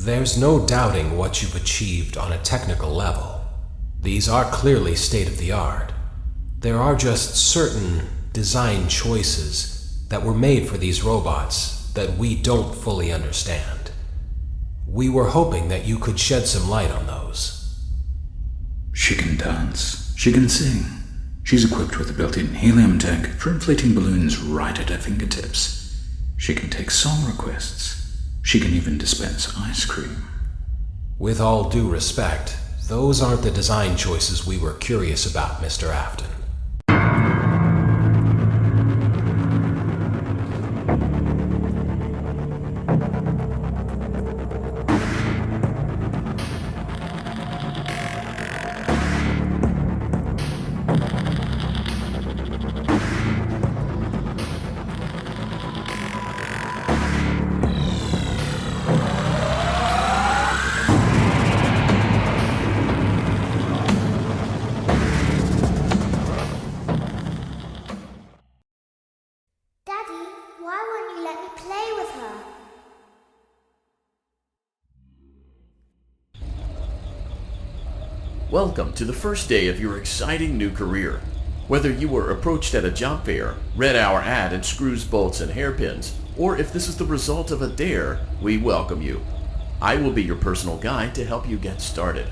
There's no doubting what you've achieved on a technical level. These are clearly state-of-the-art. There are just certain design choices that were made for these robots that we don't fully understand. We were hoping that you could shed some light on those. She can dance. She can sing. She's equipped with a built-in helium tank for inflating balloons right at her fingertips. She can take song requests. She can even dispense ice cream. With all due respect, those aren't the design choices we were curious about, Mr. Afton. Welcome to the first day of your exciting new career. Whether you were approached at a job fair, read our ad and screws, bolts, and hairpins, or if this is the result of a dare, we welcome you. I will be your personal guide to help you get started.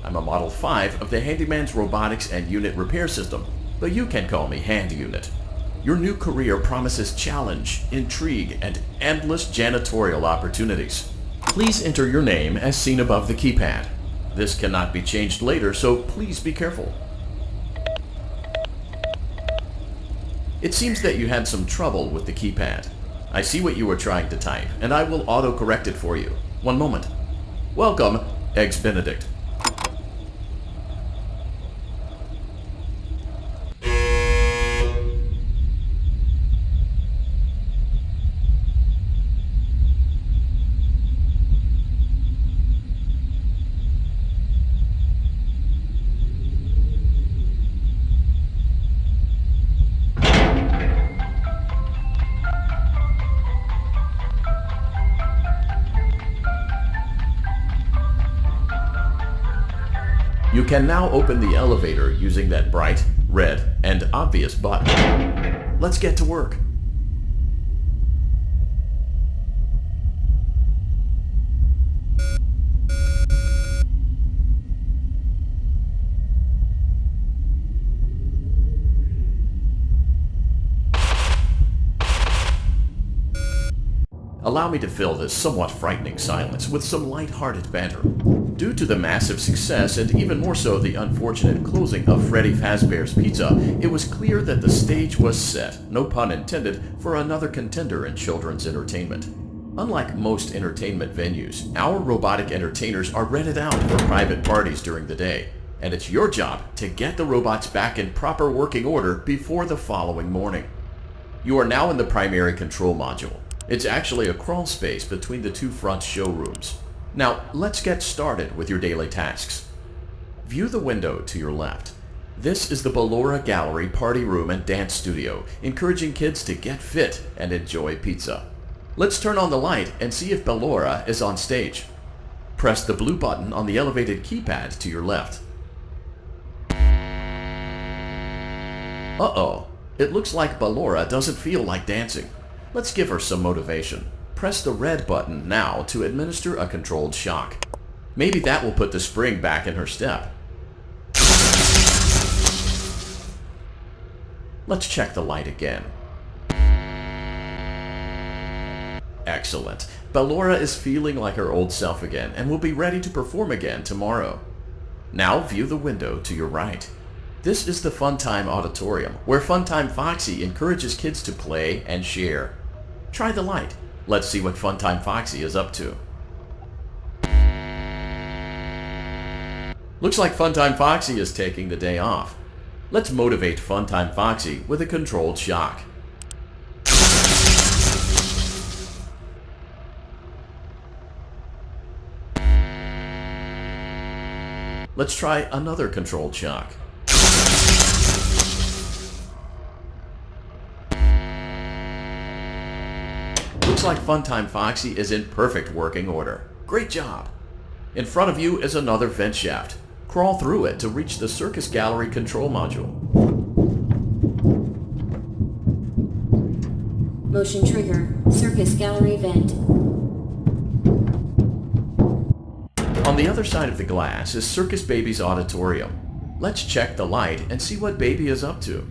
I'm a Model 5 of the Handyman's Robotics and Unit Repair System, but you can call me Hand Unit. Your new career promises challenge, intrigue, and endless janitorial opportunities. Please enter your name as seen above the keypad. This cannot be changed later, so please be careful. It seems that you had some trouble with the keypad. I see what you were trying to type, and I will auto-correct it for you. One moment. Welcome, Eggs Benedict. You can now open the elevator using that bright, red, and obvious button. Let's get to work. Allow me to fill this somewhat frightening silence with some light-hearted banter. Due to the massive success, and even more so the unfortunate closing of Freddy Fazbear's Pizza, it was clear that the stage was set, no pun intended, for another contender in children's entertainment. Unlike most entertainment venues, our robotic entertainers are rented out for private parties during the day, and it's your job to get the robots back in proper working order before the following morning. You are now in the primary control module. It's actually a crawl space between the two front showrooms. Now, let's get started with your daily tasks. View the window to your left. This is the Ballora Gallery Party Room and Dance Studio, encouraging kids to get fit and enjoy pizza. Let's turn on the light and see if Ballora is on stage. Press the blue button on the elevated keypad to your left. Uh-oh, it looks like Ballora doesn't feel like dancing. Let's give her some motivation. Press the red button now to administer a controlled shock. Maybe that will put the spring back in her step. Let's check the light again. Excellent. Ballora is feeling like her old self again and will be ready to perform again tomorrow. Now view the window to your right. This is the Funtime Auditorium, where Funtime Foxy encourages kids to play and share. Try the light. Let's see what Funtime Foxy is up to. Looks like Funtime Foxy is taking the day off. Let's motivate Funtime Foxy with a controlled shock. Let's try another controlled shock. Looks like Funtime Foxy is in perfect working order. Great job! In front of you is another vent shaft. Crawl through it to reach the circus gallery control module. Motion trigger. Circus gallery vent. On the other side of the glass is Circus Baby's auditorium. Let's check the light and see what Baby is up to.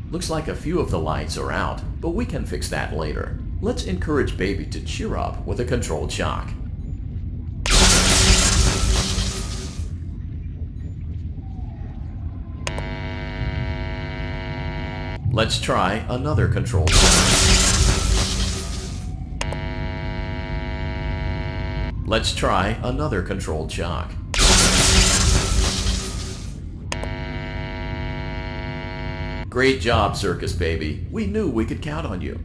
Looks like a few of the lights are out, but we can fix that later. Let's encourage Baby to cheer up with a controlled shock. Let's try another controlled shock. Let's try another controlled shock. Great job, Circus Baby. We knew we could count on you.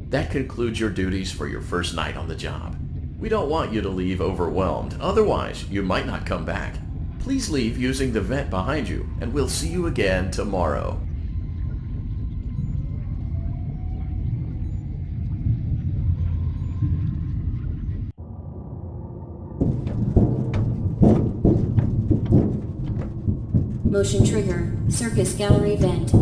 That concludes your duties for your first night on the job. We don't want you to leave overwhelmed, otherwise you might not come back. Please leave using the vent behind you, and we'll see you again tomorrow. Motion trigger. Circus gallery vent.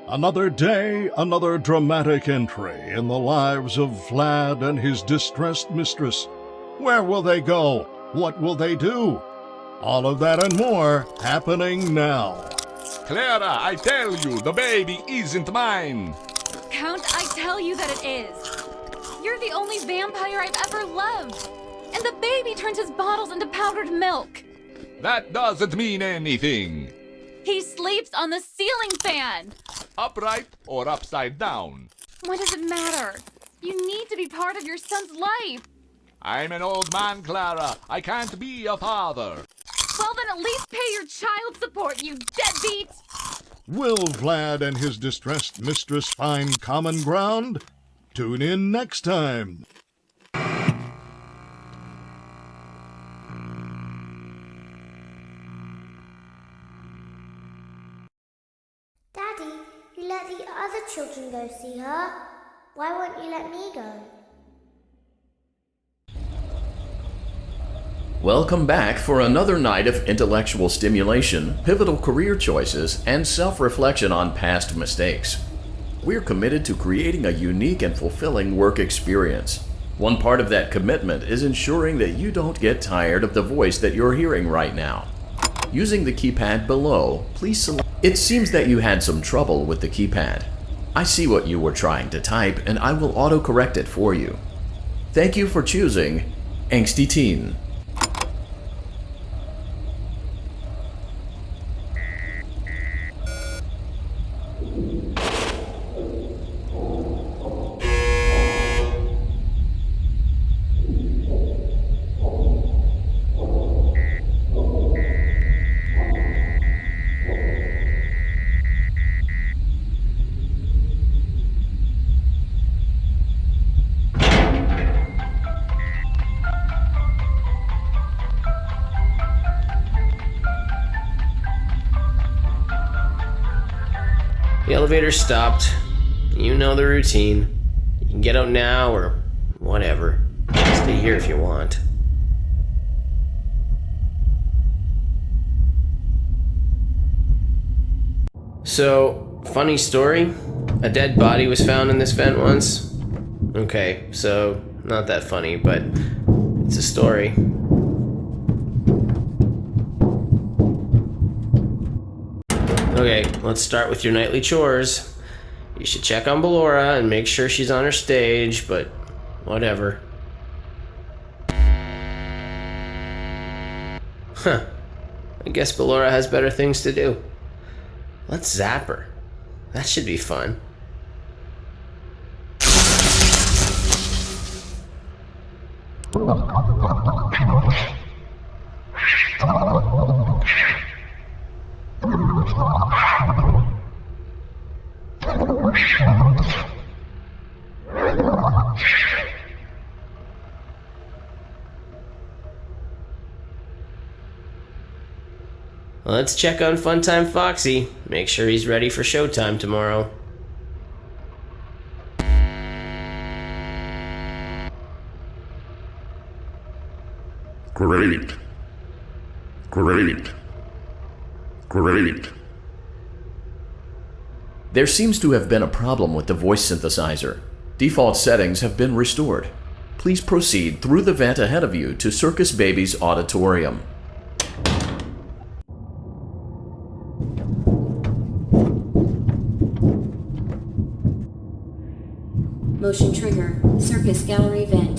Another day, another dramatic entry in the lives of Vlad and his distressed mistress. Where will they go? What will they do? All of that and more happening now. Clara, I tell you, the baby isn't mine. Count, I tell you that it is. You're the only vampire I've ever loved. And the baby turns his bottles into powdered milk. That doesn't mean anything. He sleeps on the ceiling fan. Upright or upside down. What does it matter? You need to be part of your son's life. I'm an old man, Clara. I can't be a father. Well, then at least pay your child support, you deadbeat! Will Vlad and his distressed mistress find common ground? Tune in next time. Daddy, you let the other children go see her. Why won't you let me go? Welcome back for another night of intellectual stimulation, pivotal career choices, and self-reflection on past mistakes. We're committed to creating a unique and fulfilling work experience. One part of that commitment is ensuring that you don't get tired of the voice that you're hearing right now. Using the keypad below, please select. It seems that you had some trouble with the keypad. I see what you were trying to type, and I will autocorrect it for you. Thank you for choosing Angsty Teen. The elevator stopped. You know the routine. You can get out now or whatever. Stay here if you want. So, funny story. A dead body was found in this vent once. Okay, so not that funny, but it's a story. Okay, let's start with your nightly chores. You should check on Ballora and make sure she's on her stage, but whatever. Huh. I guess Ballora has better things to do. Let's zap her. That should be fun. Let's check on Funtime Foxy. Make sure he's ready for showtime tomorrow. Great. Great. Great. There seems to have been a problem with the voice synthesizer. Default settings have been restored. Please proceed through the vent ahead of you to Circus Baby's auditorium. Motion trigger. Circus gallery vent.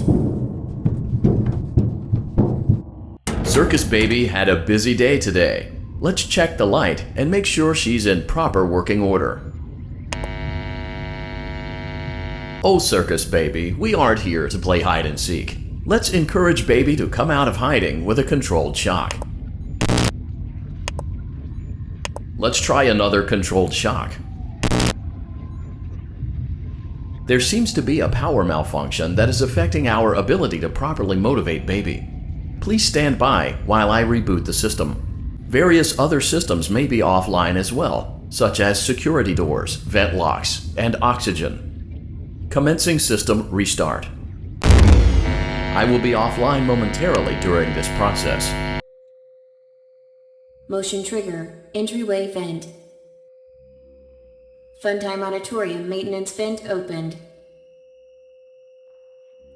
Circus Baby had a busy day today. Let's check the light and make sure she's in proper working order. Oh, Circus Baby, we aren't here to play hide and seek. Let's encourage Baby to come out of hiding with a controlled shock. Let's try another controlled shock. There seems to be a power malfunction that is affecting our ability to properly motivate Baby. Please stand by while I reboot the system. Various other systems may be offline as well, such as security doors, vent locks, and oxygen. Commencing system restart. I will be offline momentarily during this process. Motion trigger. Entryway vent. Funtime auditorium maintenance vent opened.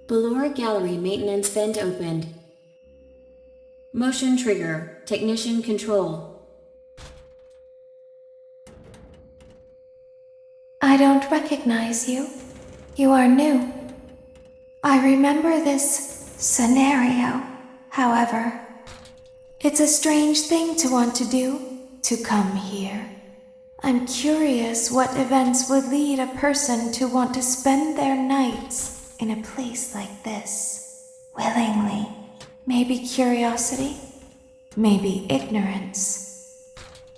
Ballora gallery maintenance vent opened. Motion trigger. Technician control. I don't recognize you. You are new. I remember this scenario, however. It's a strange thing to want to do, to come here. I'm curious what events would lead a person to want to spend their nights in a place like this. Willingly. Maybe curiosity, maybe ignorance.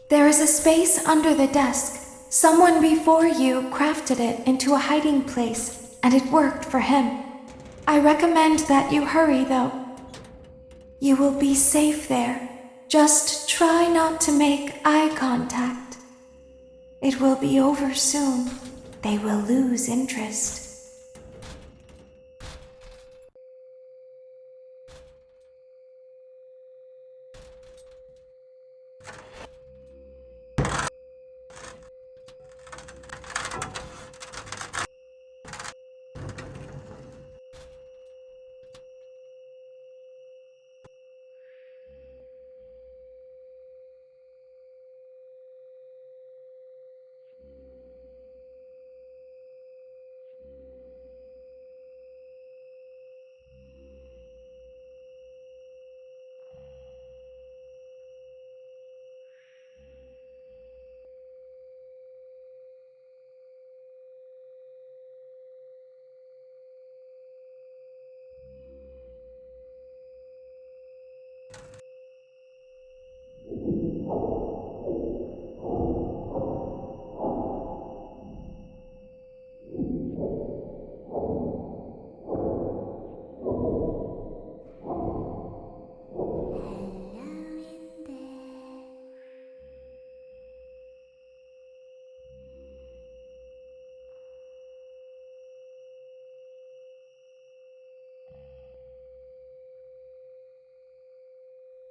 There is a space under the desk. Someone before you crafted it into a hiding place, and it worked for him. I recommend that you hurry, though. You will be safe there. Just try not to make eye contact. It will be over soon. They will lose interest.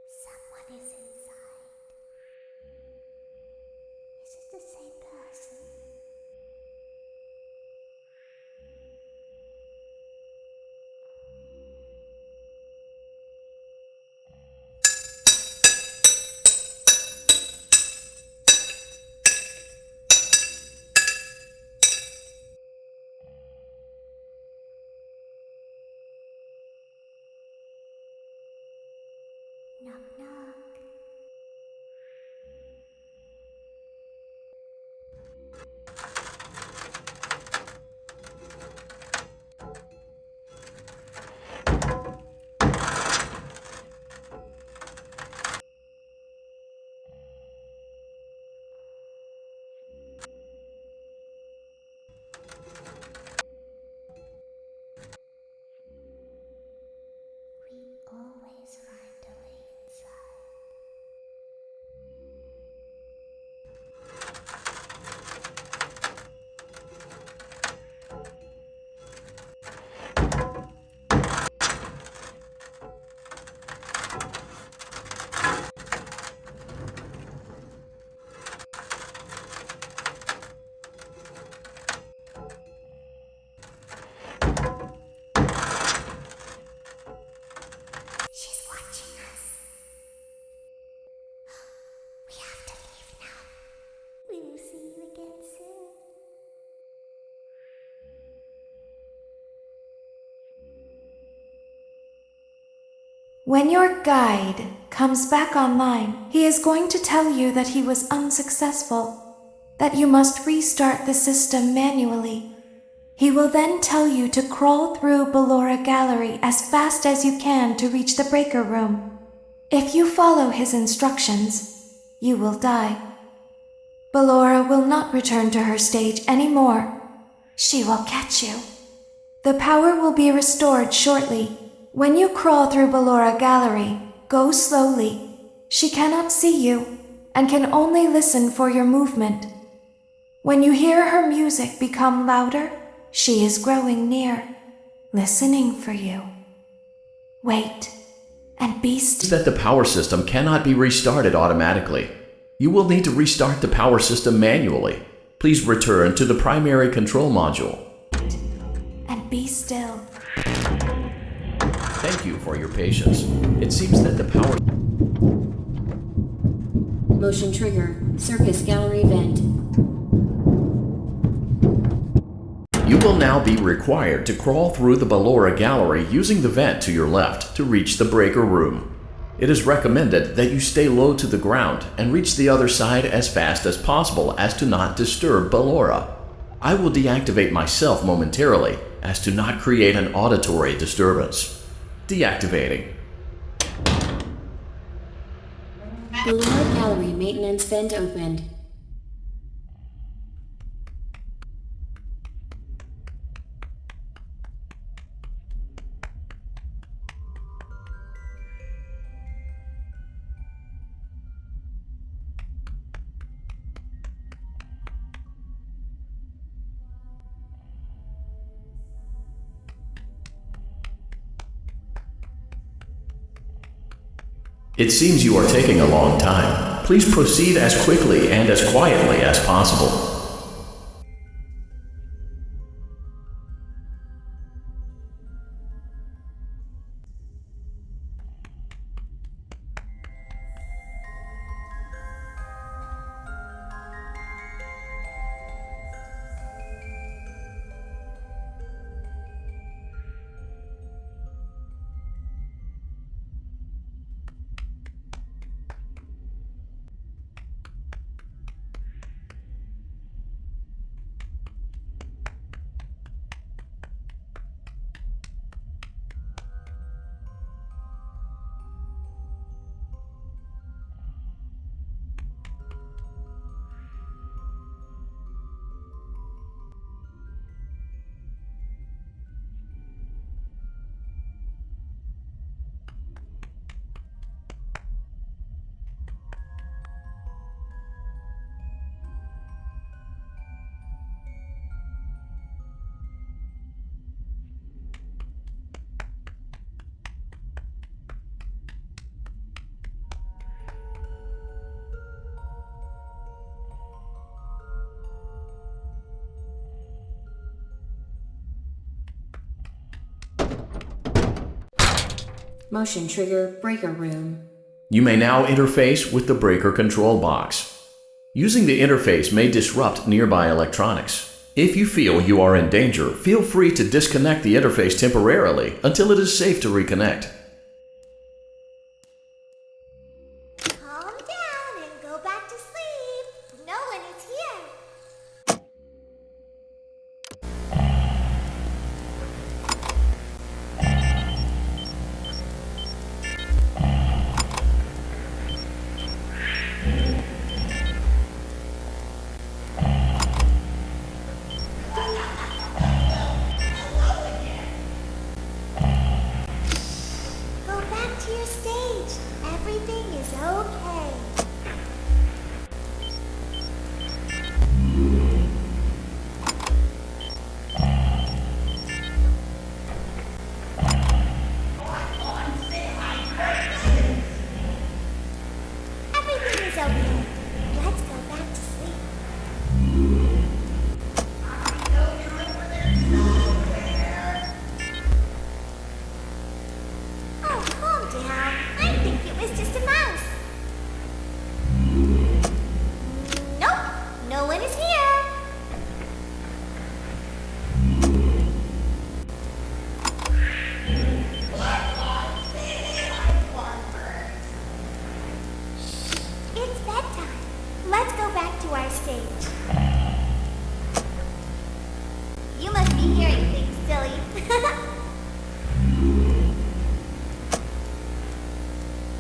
Someone is inside. Is it the same person? Knock, knock. We always find a way inside. When your guide comes back online, he is going to tell you that he was unsuccessful, that you must restart the system manually. He will then tell you to crawl through Ballora Gallery as fast as you can to reach the breaker room. If you follow his instructions, you will die. Ballora will not return to her stage anymore. She will catch you. The power will be restored shortly. When you crawl through Ballora Gallery, go slowly. She cannot see you and can only listen for your movement. When you hear her music become louder, she is growing near, listening for you. Wait, and be still. That the power system cannot be restarted automatically. You will need to restart the power system manually. Please return to the primary control module. And be still. Thank you for your patience. It seems that the power... Motion trigger. Circus gallery vent. You will now be required to crawl through the Ballora Gallery using the vent to your left to reach the breaker room. It is recommended that you stay low to the ground and reach the other side as fast as possible as to not disturb Ballora. I will deactivate myself momentarily as to not create an auditory disturbance. Deactivating. Ballora Gallery maintenance vent opened. It seems you are taking a long time. Please proceed as quickly and as quietly as possible. Motion trigger breaker room. You may now interface with the breaker control box. Using the interface may disrupt nearby electronics. If you feel you are in danger, feel free to disconnect the interface temporarily until it is safe to reconnect. Calm down and go back to sleep. No one is here.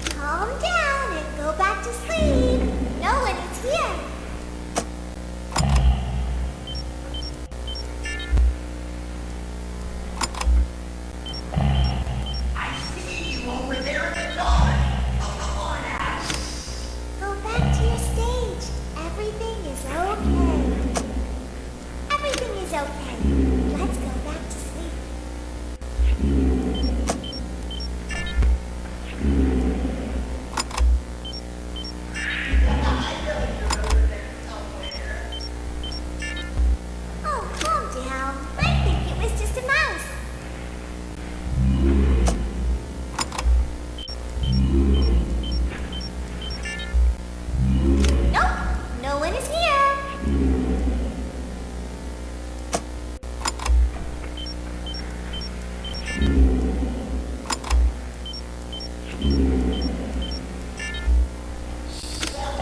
Calm down and go back to sleep. No one is here. I see you over there in the dark. Come on out. Go back to your stage. Everything is okay. Everything is okay. Let's go back to sleep. Oh, calm down. I think it was just a mouse. Nope, no one is here.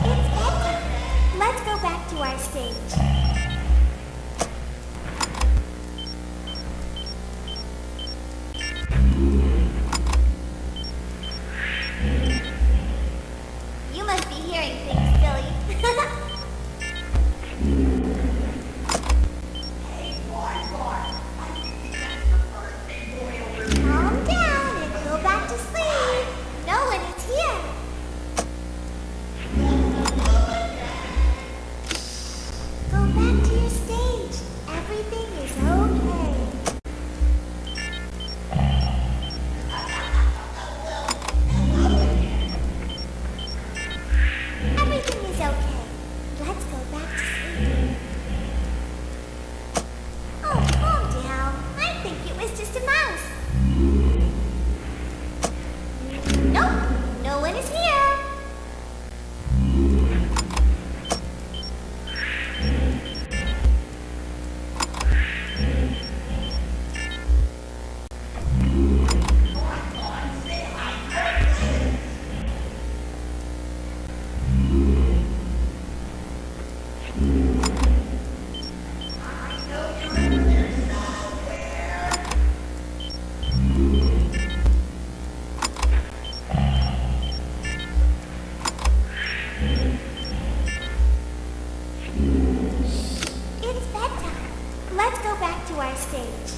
It's bedtime. Let's go back to our stage. You must be hearing things, silly. Hey, boy. I think that's the birthday boy over there. Calm down and go back to sleep. No one is here. Go back to your stage. Everything is okay. Everything is okay. Let's go back to sleep. Oh, calm down. I think it was just a mouse. Nope, no one is here. It's bedtime. Let's go back to our stage.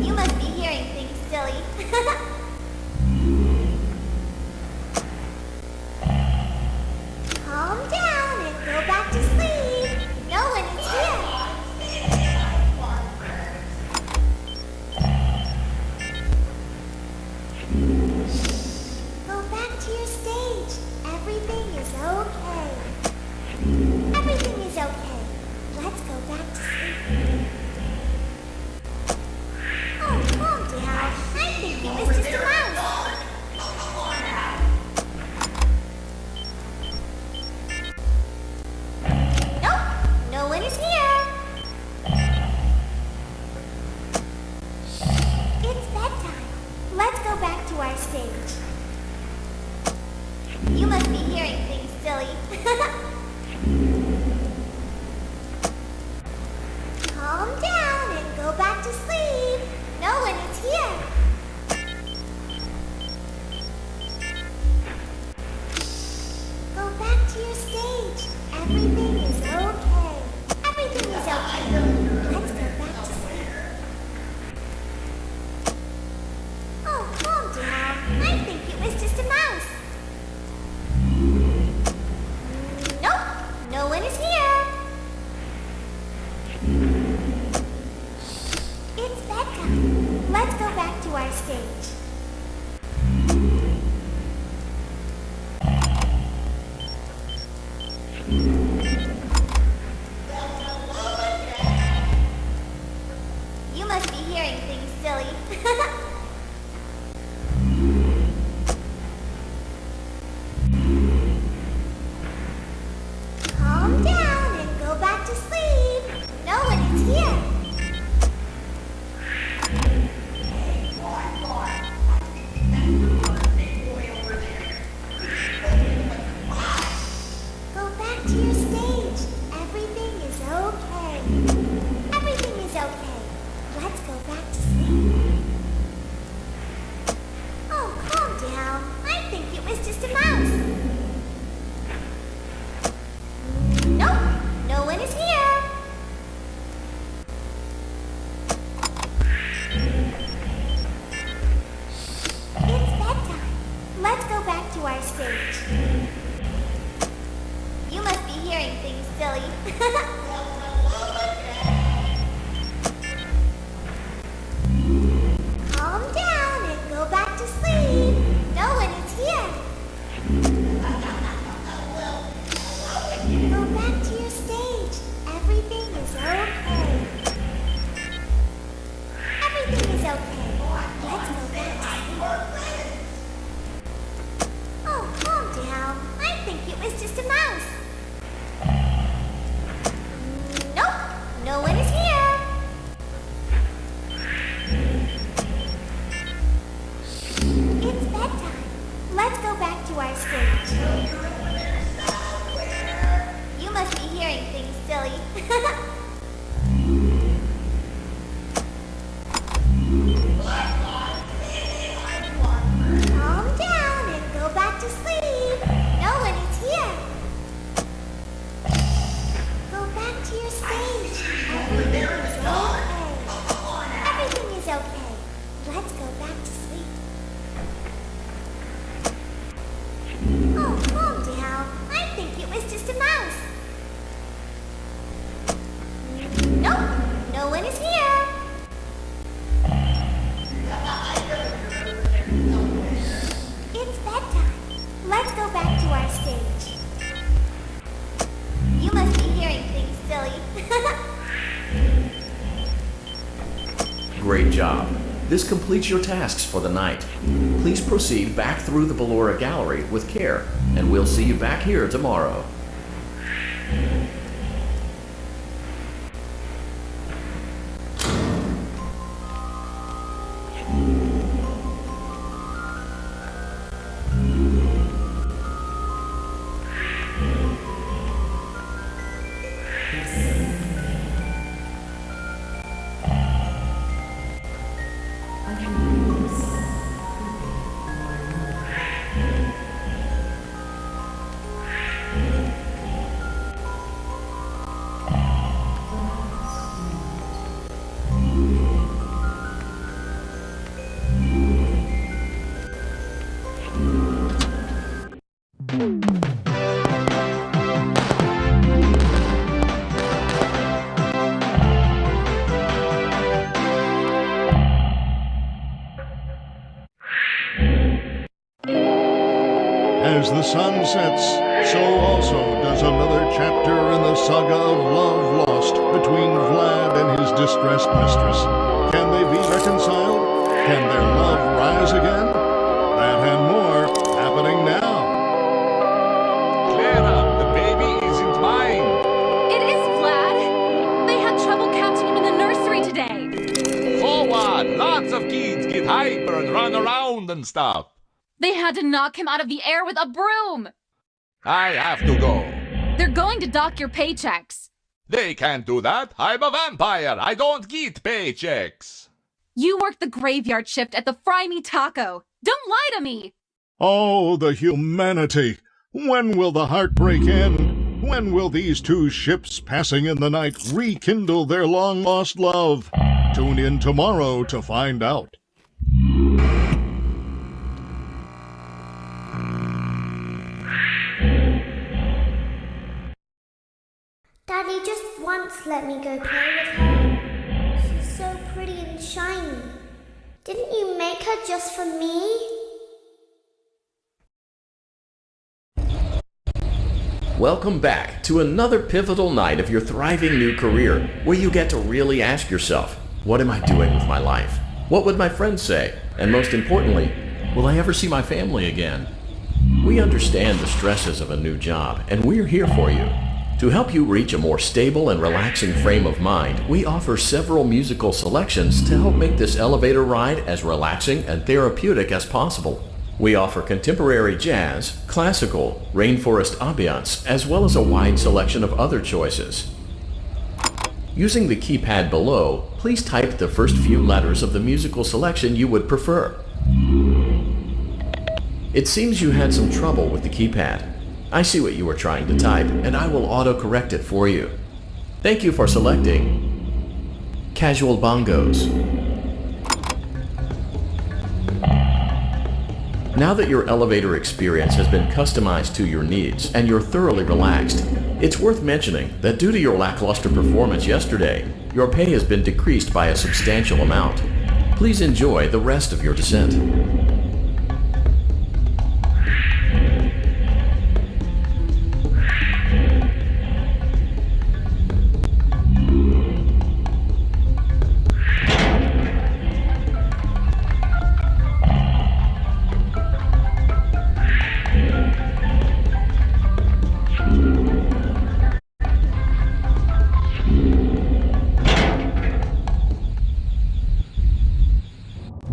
You must be hearing things, silly. Calm down and go back to sleep. No one is here. Go back to your stage. Everything is okay. Everything is okay. Let's go back to sleep. Oh, calm down. I think it was just a mouse. Come on out. Nope, no one is here. It's bedtime. Let's go back to our stage. You must be hearing things, silly. Calm down and go back to sleep. No one is here. Go back to your stage. Everything is okay. Everything is okay. Let's go back to sleep. Oh, calm down. I think it was just a mouse. Nope, no one is here. It's bedtime. Let's go back to our stage. You must be hearing things, silly. Calm down and go back to sleep. No one is here. Hey, boy. I think that's the birthday boy over there. Go back to your stage. Everything is okay. Everything is okay. Let's go silly. Calm down and go back to sleep. No one is here. Go back to your stage. Everything is okay. Everything is okay. Let's go back to sleep. Oh, calm down. I think it was just a mouse. Nope, no one is here. It's bedtime. Let's go back to our stage. You must be hearing things, silly. Calm down and go back to sleep. No one is here. Go back to your stage. Everything is okay. Everything is okay. Let's go back to sleep. Oh, calm down. I think it was just a mouse. Nope, no one is here. It's bedtime. Let's go back to our stage. You must be hearing things, silly. Great job. This completes your tasks for the night. Please proceed back through the Ballora Gallery with care, and we'll see you back here tomorrow. As the sun sets, so also does another chapter in the saga of love lost between Vlad and his distressed mistress. Can they be reconciled? Can their love rise again? That and more happening now. Clara, the baby isn't mine. It is Vlad. They had trouble catching him in the nursery today. Forward! Lots of kids get hyper and run around and stuff. They had to knock him out of the air with a broom. I have to go. They're going to dock your paychecks. They can't do that. I'm a vampire. I don't get paychecks. You work the graveyard shift at the Fry Me Taco. Don't lie to me. Oh, the humanity! When will the heartbreak end? When will these two ships passing in the night rekindle their long-lost love? Tune in tomorrow to find out. Daddy just once let me go play with her. She's so pretty and shiny. Didn't you make her just for me? Welcome back to another pivotal night of your thriving new career, where you get to really ask yourself, what am I doing with my life? What would my friends say? And most importantly, will I ever see my family again? We understand the stresses of a new job, and we're here for you. To help you reach a more stable and relaxing frame of mind, we offer several musical selections to help make this elevator ride as relaxing and therapeutic as possible. We offer contemporary jazz, classical, rainforest ambiance, as well as a wide selection of other choices. Using the keypad below, please type the first few letters of the musical selection you would prefer. It seems you had some trouble with the keypad. I see what you were trying to type, and I will auto-correct it for you. Thank you for selecting Casual Bongos. Now that your elevator experience has been customized to your needs and you're thoroughly relaxed, it's worth mentioning that due to your lackluster performance yesterday, your pay has been decreased by a substantial amount. Please enjoy the rest of your descent.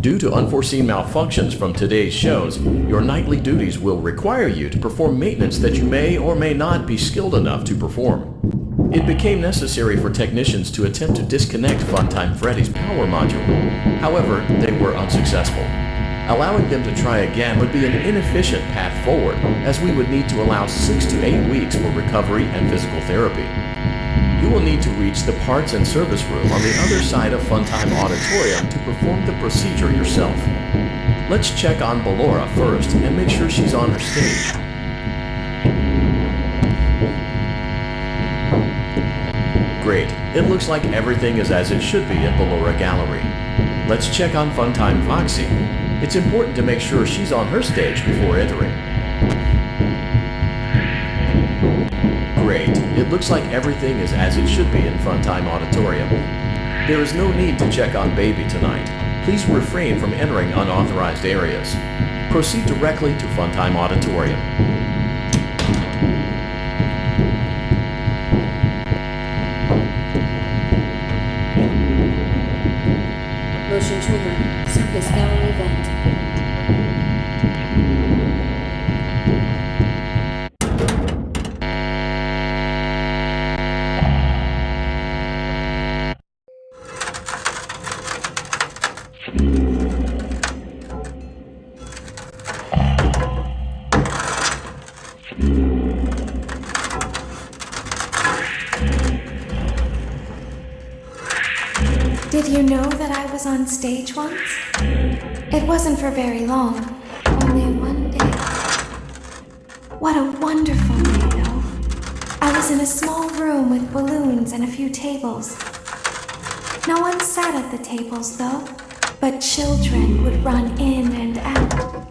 Due to unforeseen malfunctions from today's shows, your nightly duties will require you to perform maintenance that you may or may not be skilled enough to perform. It became necessary for technicians to attempt to disconnect Funtime Freddy's power module. However, they were unsuccessful. Allowing them to try again would be an inefficient path forward, as we would need to allow 6 to 8 weeks for recovery and physical therapy. You will need to reach the parts and service room on the other side of Funtime Auditorium to perform the procedure yourself. Let's check on Ballora first and make sure she's on her stage. Great, it looks like everything is as it should be at Ballora Gallery. Let's check on Funtime Foxy. It's important to make sure she's on her stage before entering. Great. It looks like everything is as it should be in Funtime Auditorium. There is no need to check on Baby tonight. Please refrain from entering unauthorized areas. Proceed directly to Funtime Auditorium. Motion trigger. Circus gallery vent. Did you know that I was on stage once? It wasn't for very long, only one day. What a wonderful day, though. I was in a small room with balloons and a few tables. No one sat at the tables, though, but children would run in and out.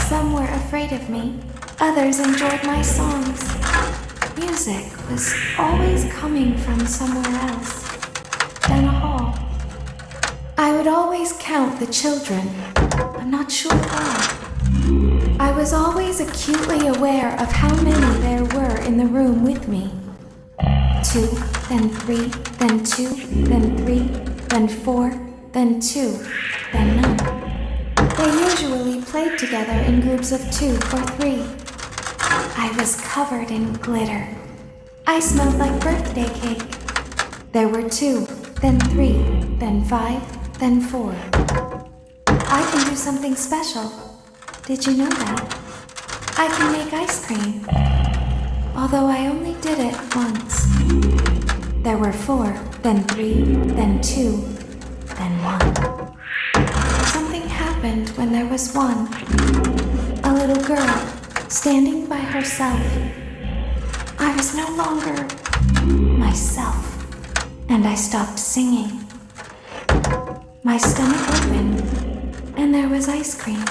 Some were afraid of me, others enjoyed my songs. Music was always coming from somewhere else. Down a hall. I would always count the children. I'm not sure why. I was always acutely aware of how many there were in the room with me. 2, then 3, then 2, then 3, then 4, then 2, then none. They usually played together in groups of 2 or 3. I was covered in glitter. I smelled like birthday cake. There were 2, then 3, then 5, then 4. I can do something special. Did you know that? I can make ice cream. Although I only did it once. There were 4, then 3, then 2, then 1. Something happened when there was 1. A little girl, standing by herself. I was no longer myself. And I stopped singing. My stomach opened, and there was ice cream.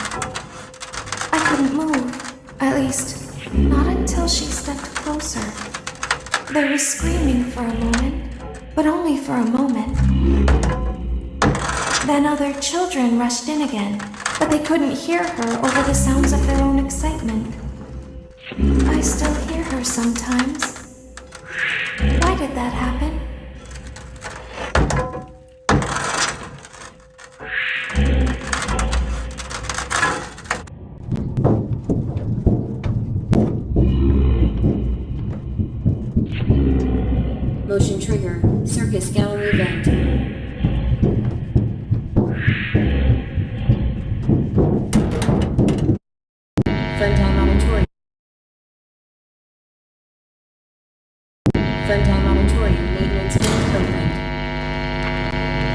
I couldn't move, at least, not until she stepped closer. There was screaming for a moment, but only for a moment. Then other children rushed in again, but they couldn't hear her over the sounds of their own excitement. I still hear her sometimes. Why did that happen? Motion trigger. Circus gallery vent. Funtime Auditorium. Funtime Auditorium maintenance vent opened.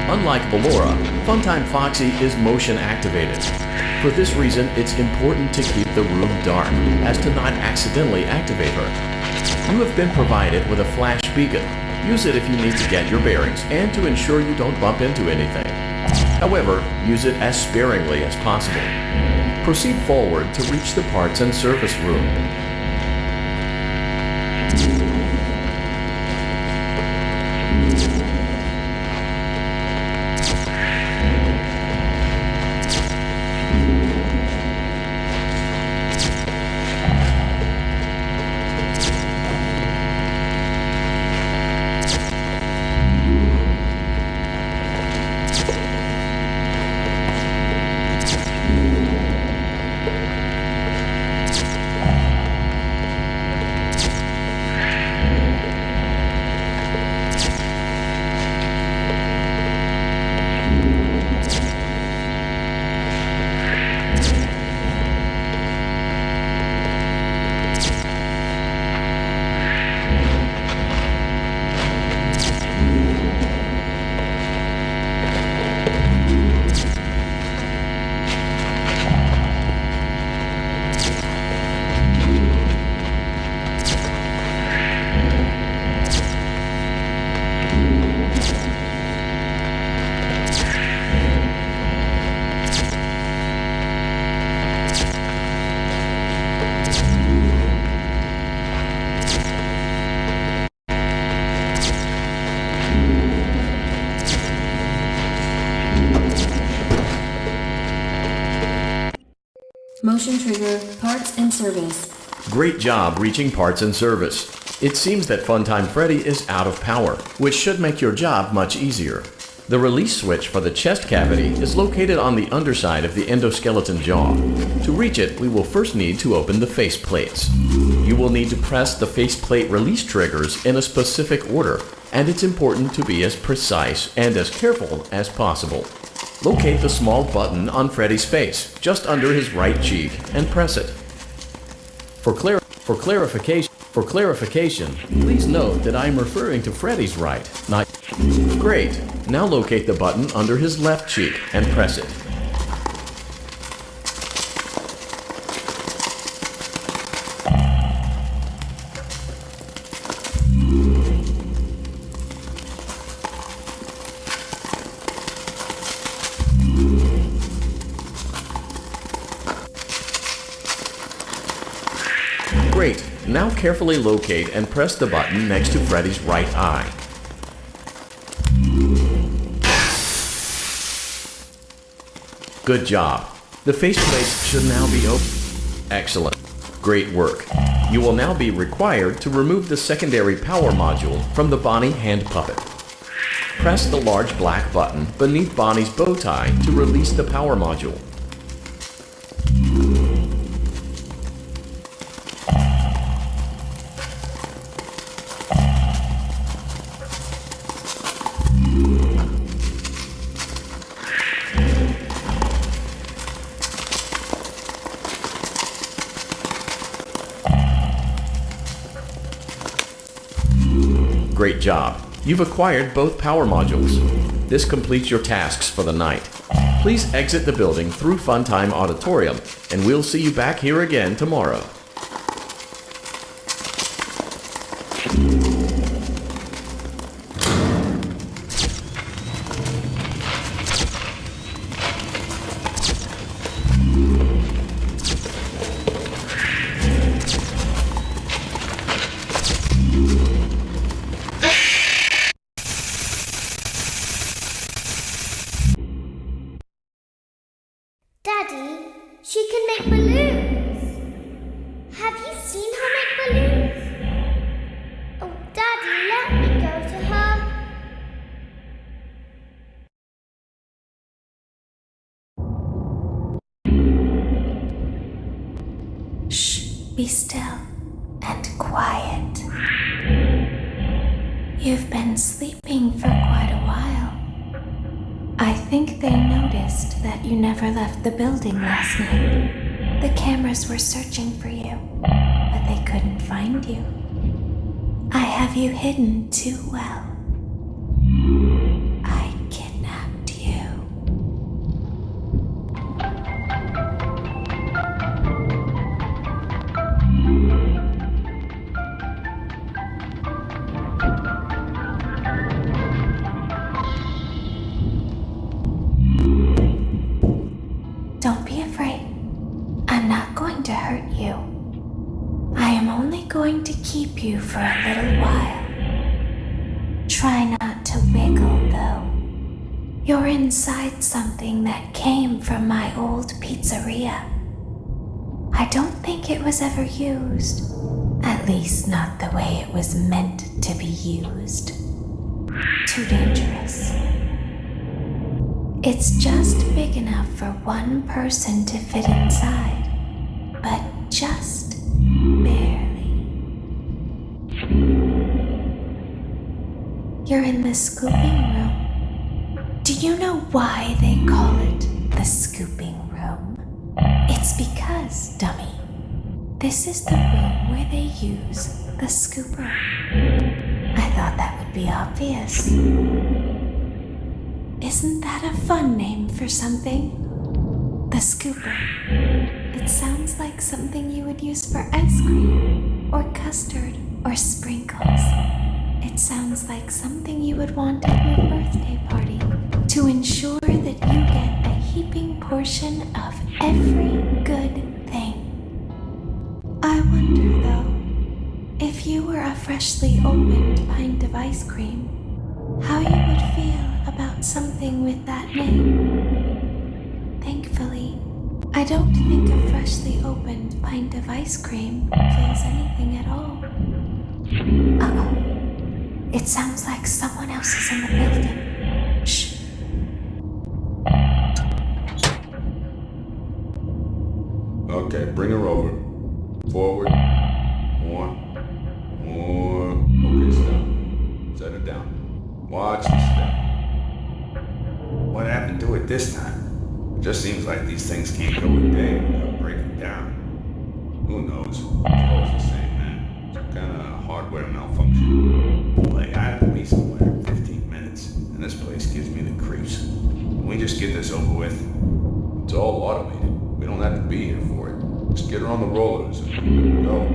Unlike Ballora, Funtime Foxy is motion activated. For this reason, it's important to keep the room dark, as to not accidentally activate her. You have been provided with a flash beacon. Use it if you need to get your bearings and to ensure you don't bump into anything. However, use it as sparingly as possible. Proceed forward to reach the parts and service room. Motion trigger, parts and service. Great job reaching parts and service. It seems that Funtime Freddy is out of power, which should make your job much easier. The release switch for the chest cavity is located on the underside of the endoskeleton jaw. To reach it, we will first need to open the face plates. You will need to press the faceplate release triggers in a specific order, and it's important to be as precise and as careful as possible. Locate the small button on Freddy's face, just under his right cheek, and press it. For clarification, please note that I am referring to Freddy's right, not... Great. Now locate the button under his left cheek and press it. Great. Now carefully locate and press the button next to Freddy's right eye. Good job. The faceplate should now be open. Excellent. Great work. You will now be required to remove the secondary power module from the Bonnie hand puppet. Press the large black button beneath Bonnie's bow tie to release the power module. Great job. You've acquired both power modules. This completes your tasks for the night. Please exit the building through Funtime Auditorium, and we'll see you back here again tomorrow. Daddy, she can make balloons. Have you seen her make balloons? Oh, Daddy, let me go to her. Shh, be still and quiet. You've been sleeping for quite a while. I think they noticed that you never left the building last night. The cameras were searching for you, but they couldn't find you. I have you hidden too well. I kidnapped going to keep you for a little while. Try not to wiggle, though. You're inside something that came from my old pizzeria. I don't think it was ever used. At least not the way it was meant to be used. Too dangerous. It's just big enough for one person to fit inside, but just barely. You're in the scooping room. Do you know why they call it the scooping room? It's because, dummy, this is the room where they use the scooper. I thought that would be obvious. Isn't that a fun name for something? The scooper. It sounds like something you would use for ice cream, or custard, or sprinkles. It sounds like something you would want at your birthday party to ensure that you get a heaping portion of every good thing. I wonder, though, if you were a freshly opened pint of ice cream, how you would feel about something with that name. Thankfully, I don't think a freshly opened pint of ice cream feels anything at all. Uh-oh. It sounds like someone else is in the building. Shh. Okay, bring her over. Forward. More. Okay, stop. Set her down. Watch the step. What happened to it this time? It just seems like these things can't go a day without breaking down. Who knows? It's always the same, man. Some kind of hardware malfunction. Like, I have to be somewhere in 15 minutes, and this place gives me the creeps. Can we just get this over with? It's all automated. We don't have to be here for it. Just get her on the rollers and go.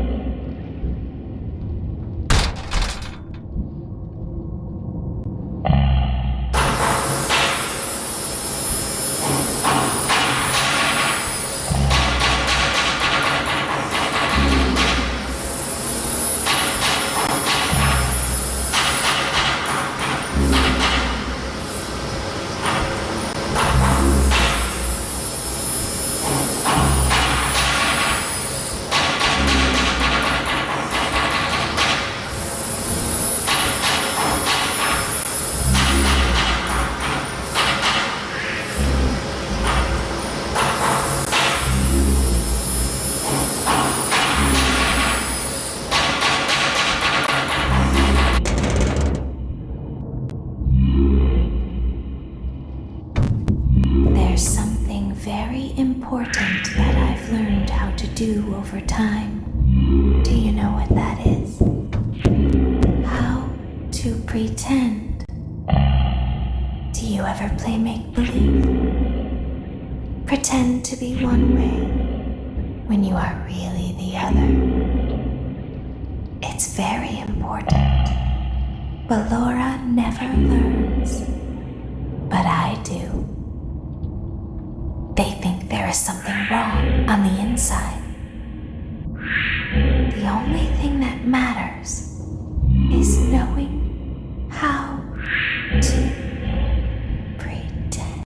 Over time. Do you know what that is? How to pretend. Do you ever play make-believe? Pretend to be one way when you are really the other. It's very important. But Laura never learns. But I do. They think there is something wrong on the inside. The only thing that matters is knowing how to pretend.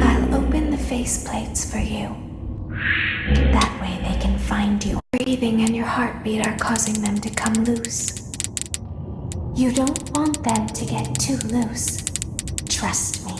I'll open the faceplates for you. That way they can find you. Breathing and your heartbeat are causing them to come loose. You don't want them to get too loose. Trust me.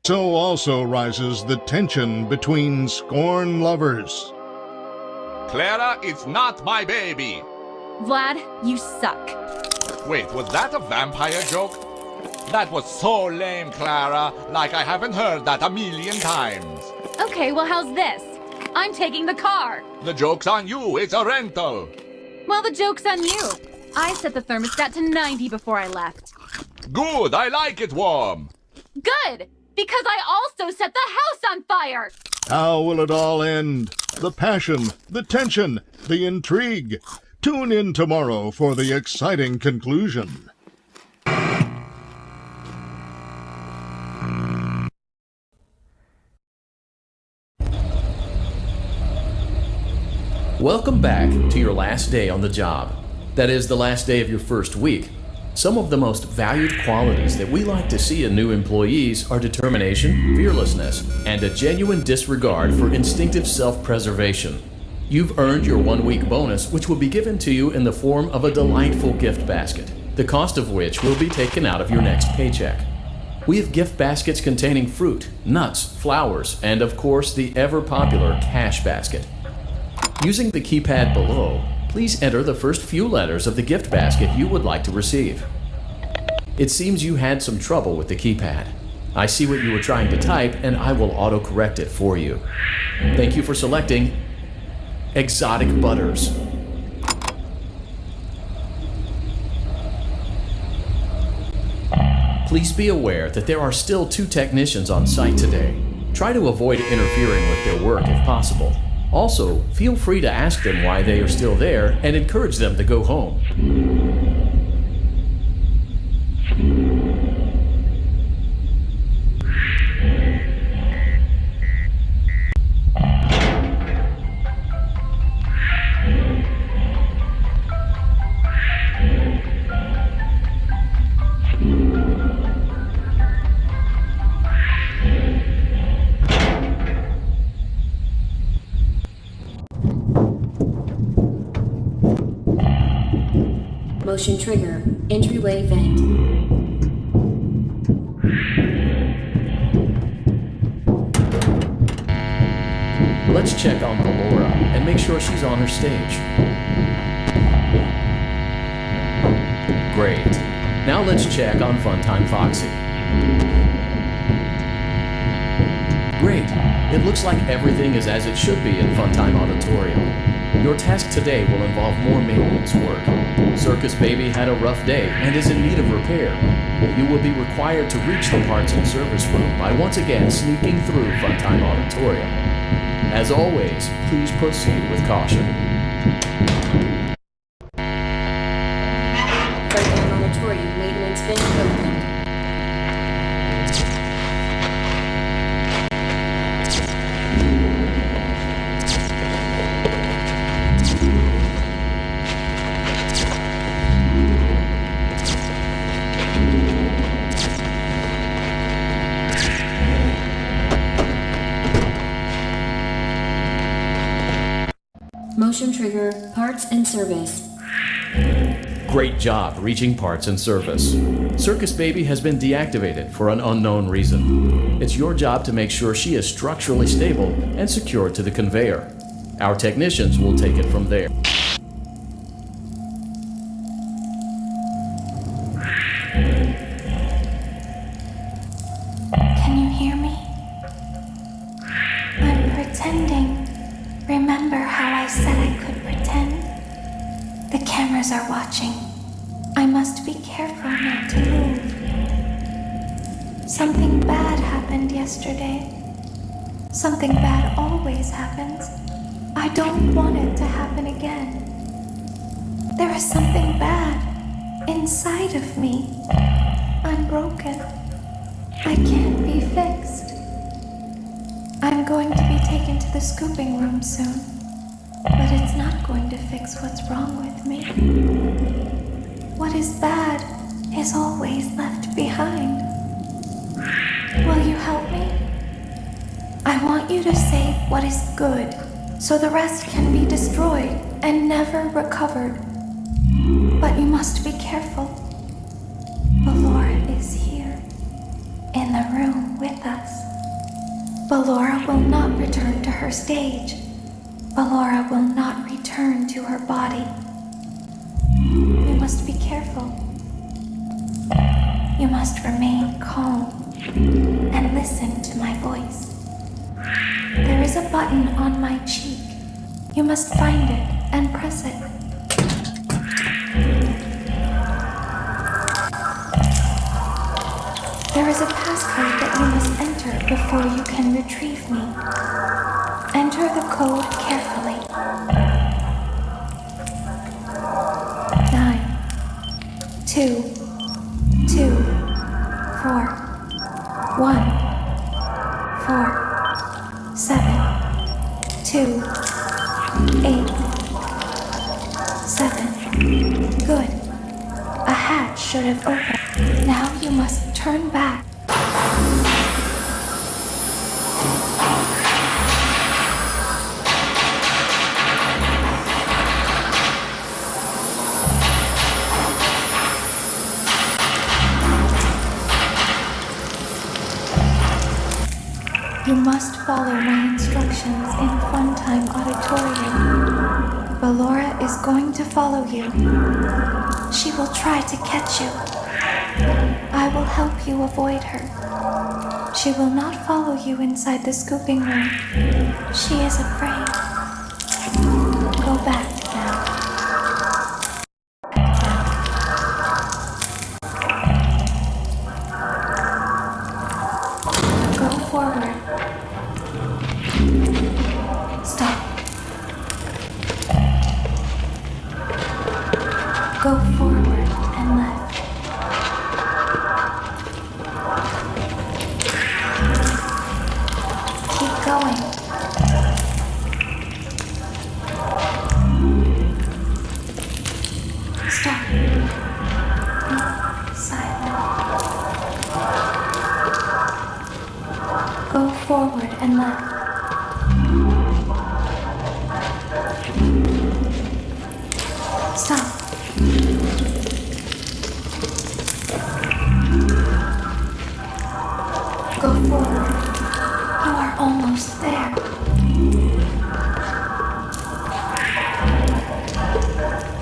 So also rises the tension between scorn lovers. Clara, it's not my baby. Vlad, you suck. Wait, was that a vampire joke? That was so lame, Clara. Like I haven't heard that a million times. Okay, well, how's this? I'm taking the car. The joke's on you. It's a rental. Well, the joke's on you. I set the thermostat to 90 before I left. Good. I like it warm. Good, because I also set the house on fire. How will it all end? The passion, the tension, the intrigue. Tune in tomorrow for the exciting conclusion. Welcome back to your last day on the job. That is, the last day of your first week. Some of the most valued qualities that we like to see in new employees are determination, fearlessness, and a genuine disregard for instinctive self-preservation. You've earned your 1-week bonus, which will be given to you in the form of a delightful gift basket, the cost of which will be taken out of your next paycheck. We have gift baskets containing fruit, nuts, flowers, and of course the ever-popular cash basket. Using the keypad below, please enter the first few letters of the gift basket you would like to receive. It seems you had some trouble with the keypad. I see what you were trying to type, and I will auto-correct it for you. Thank you for selecting Exotic Butters. Please be aware that there are still 2 technicians on site today. Try to avoid interfering with their work if possible. Also, feel free to ask them why they are still there and encourage them to go home. Motion trigger. Entryway vent. Let's check on Laura and make sure she's on her stage. Great. Now let's check on Funtime Foxy. Great. It looks like everything is as it should be in Funtime Auditorium. Your task today will involve more maintenance work. Circus Baby had a rough day and is in need of repair. You will be required to reach the parts and service room by once again sneaking through Funtime Auditorium. As always, please proceed with caution. Funtime Auditorium maintenance vent opened. Motion trigger, parts and service. Great job reaching parts and service. Circus Baby has been deactivated for an unknown reason. It's your job to make sure she is structurally stable and secured to the conveyor. Our technicians will take it from there. Can you hear me? I'm pretending. Remember how I said I could pretend? The cameras are watching. I must be careful not to move. Something bad happened yesterday. Something bad always happens. I don't want it to happen again. There is something bad inside of me. I'm broken. I can't be fixed. I'm going to be taken to the scooping room soon, but it's not going to fix what's wrong with me. What is bad is always left behind. Will you help me? I want you to save what is good, so the rest can be destroyed and never recovered. But you must be careful. The Lord is here. in the room with us. Ballora will not return to her stage. Ballora will not return to her body. You must be careful. You must remain calm and listen to my voice. There is a button on my cheek. You must find it and press it. There is a passcode that you must enter before you can retrieve me. Enter the code carefully. 9, 2, 2, 4, 1, 4, 7, 2, 8, 7. Good. A hatch should have opened. Now you must turn back. You must follow my instructions in Funtime Auditorium. Ballora is going to follow you. She will try to catch you. I will help you avoid her. She will not follow you inside the scooping room. She is afraid. Go back now. Go forward. Stop. Go forward and left. Keep going. Stop. Silent. Go forward and left. Stop. Go forward. You are almost there.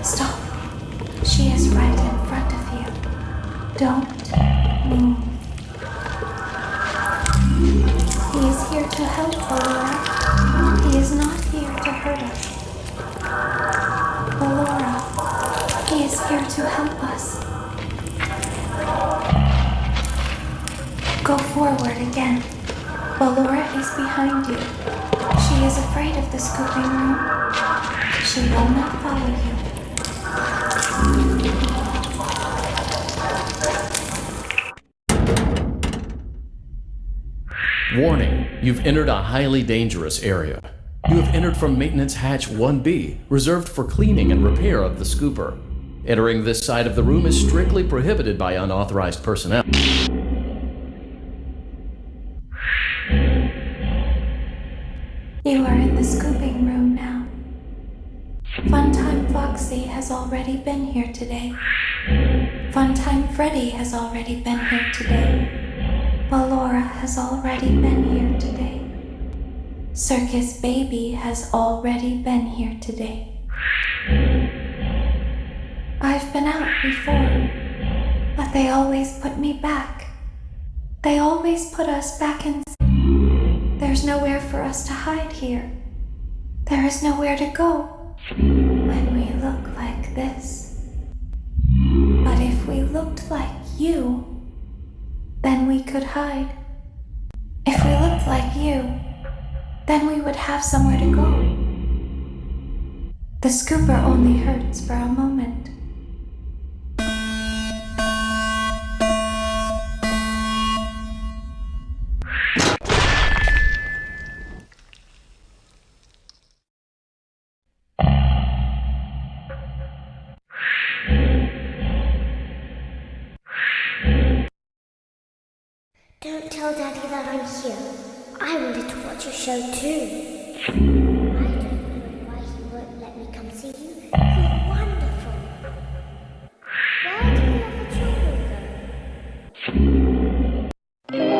Stop. She is right in front of you. Don't move. He is here to help, Ballora. He is not here to hurt us. Ballora, he is here to help us. Go forward again. Ballora is behind you. She is afraid of the scooping room. She will not follow you. Warning, you've entered a highly dangerous area. You have entered from Maintenance Hatch 1B, reserved for cleaning and repair of the scooper. Entering this side of the room is strictly prohibited by unauthorized personnel. You are in the scooping room now. Funtime Foxy has already been here today. Funtime Freddy has already been here today. Ballora has already been here today. Circus Baby has already been here today. I've been out before, but they always put me back. They always put us back in. There's nowhere for us to hide here. There is nowhere to go when we look like this. But if we looked like you, then we could hide. If we looked like you, then we would have somewhere to go. The scooper only hurts for a moment. Don't tell Daddy that I'm here. I wanted to watch your show too. I don't know why he won't let me come see you. You're wonderful. Where do the other children go?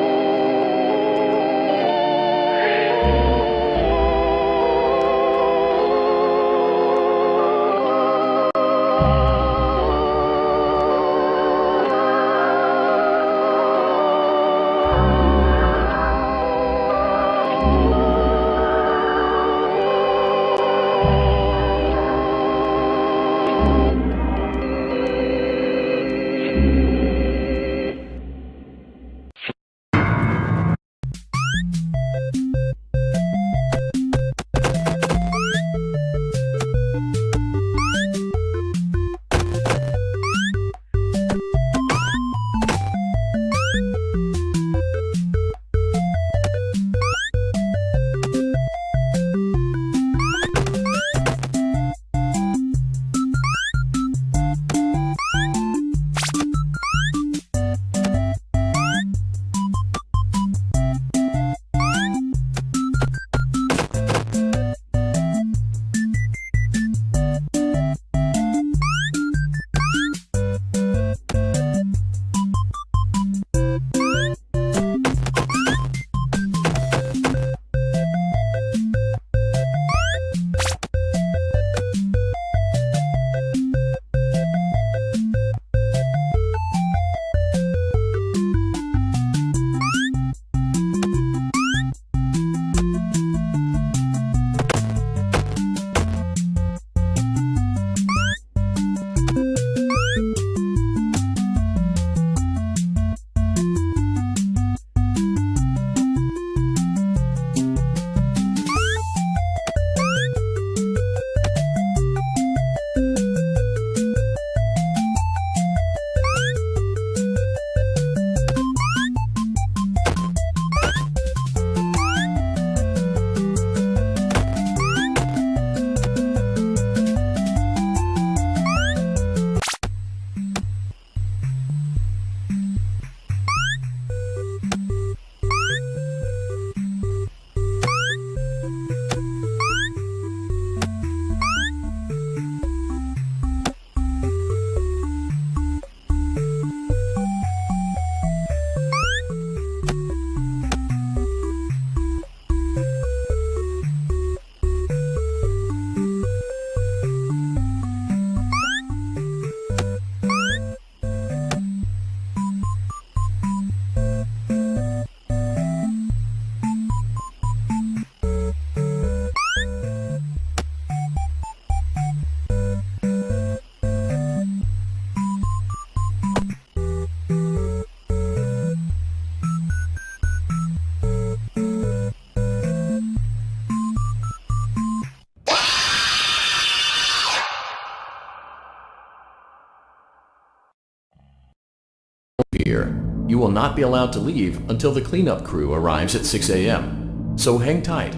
fear. You will not be allowed to leave until the cleanup crew arrives at 6 a.m. So hang tight.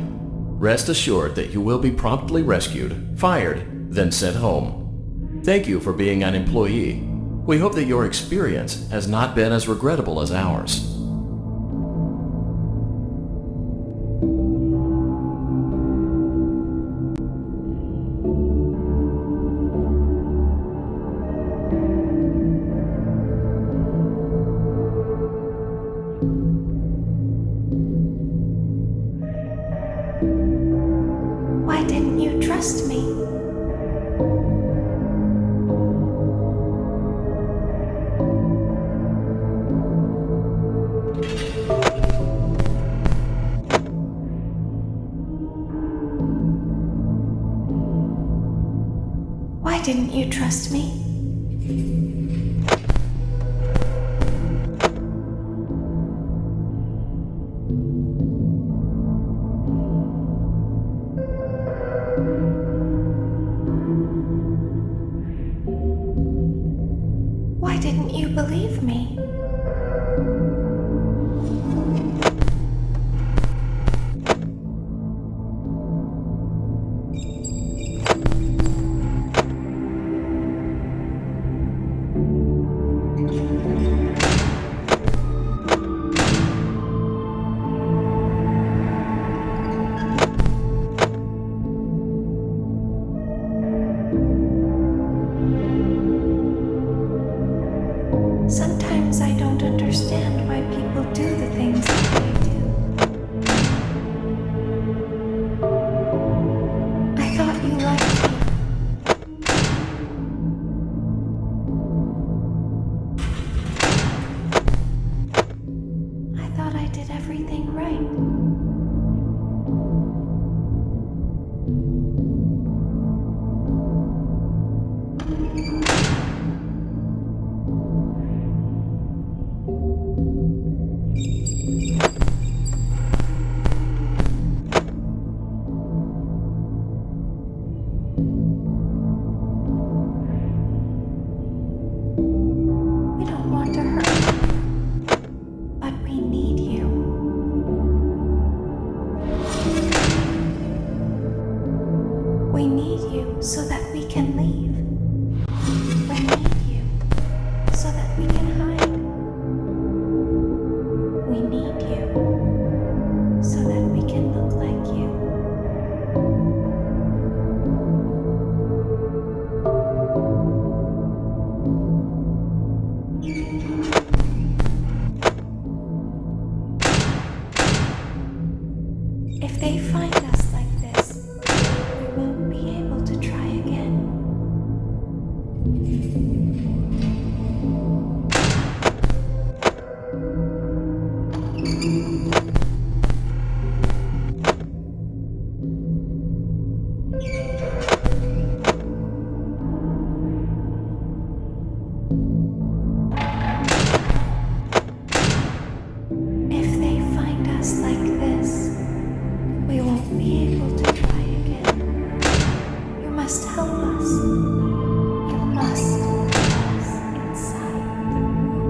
Rest assured that you will be promptly rescued, fired, then sent home. Thank you for being an employee. We hope that your experience has not been as regrettable as ours. Why didn't you trust me? Why didn't you trust me? Why didn't you believe me? Sometimes I don't understand why people do the things that they do. I thought you liked me. I thought I did everything right. We don't want to hurt you, but we need you. We need you so that we can leave. We need you so that we can hide. We need you so that we can look like you. If they find us like this, we won't be able to try again. If they find us like this, we won't be able to try again. You must help us. You must let us inside the room.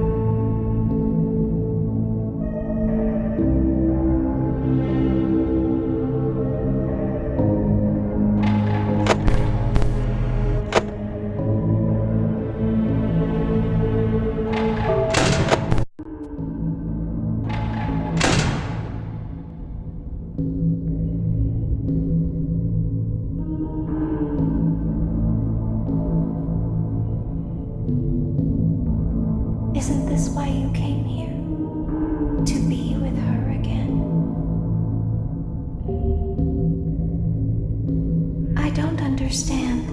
Isn't this why you came here? To be with her again? I don't understand.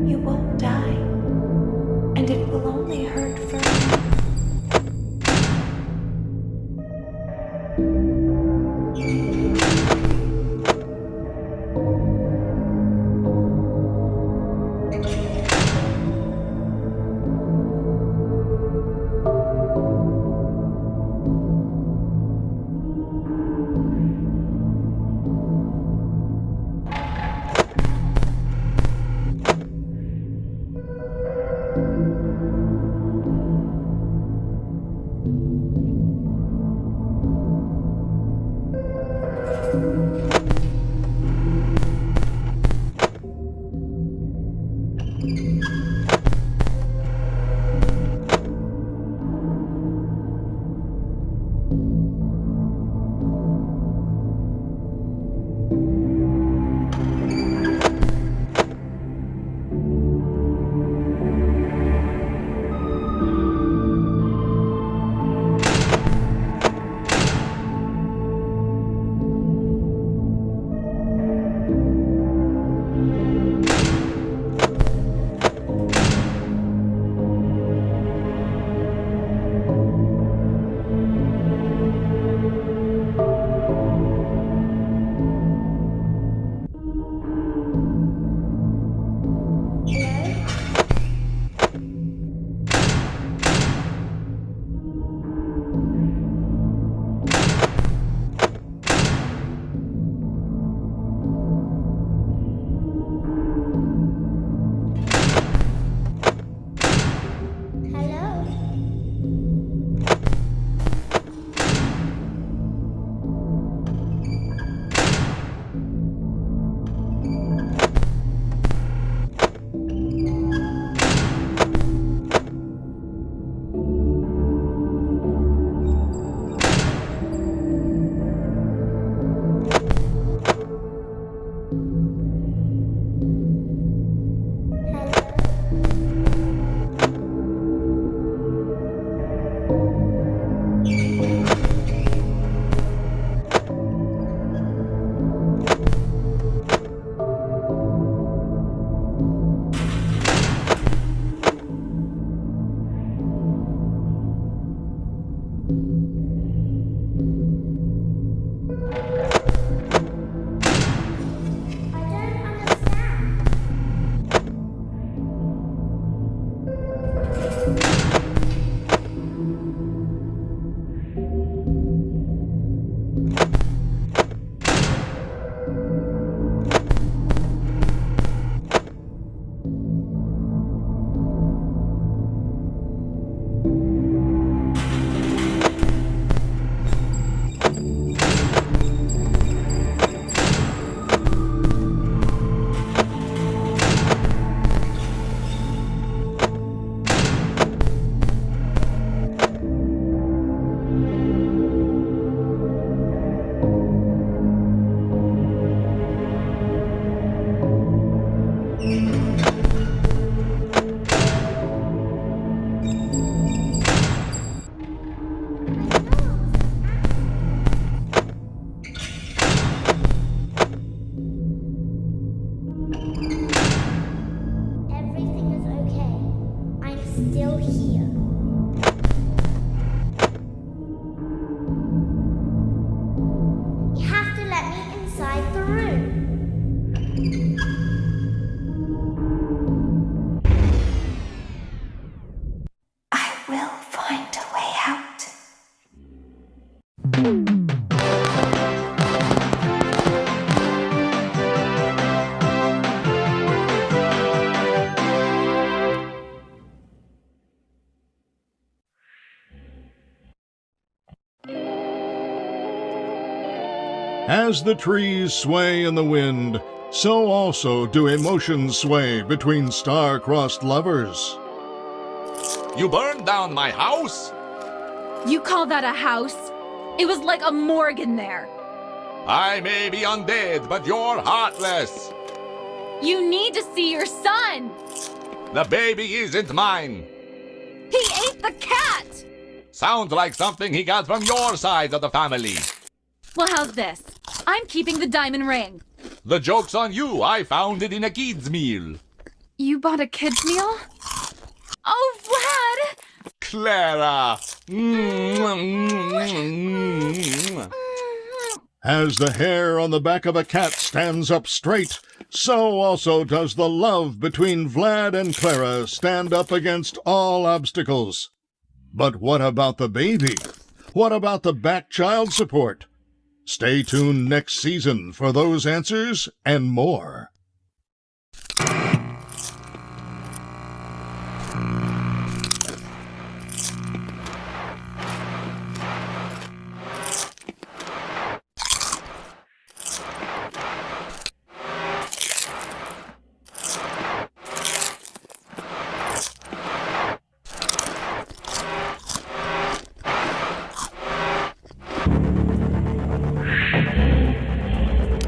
You won't die, and it will only hurt further. As the trees sway in the wind, so also do emotions sway between star-crossed lovers. You burned down my house? You call that a house? It was like a morgue in there. I may be undead, but you're heartless. You need to see your son. The baby isn't mine. He ate the cat. Sounds like something he got from your side of the family. Well, how's this? I'm keeping the diamond ring. The joke's on you. I found it in a kid's meal. You bought a kid's meal? Oh, Vlad! Clara! As the hair on the back of a cat stands up straight, so also does the love between Vlad and Clara stand up against all obstacles. But what about the baby? What about the back child support? Stay tuned next season for those answers and more.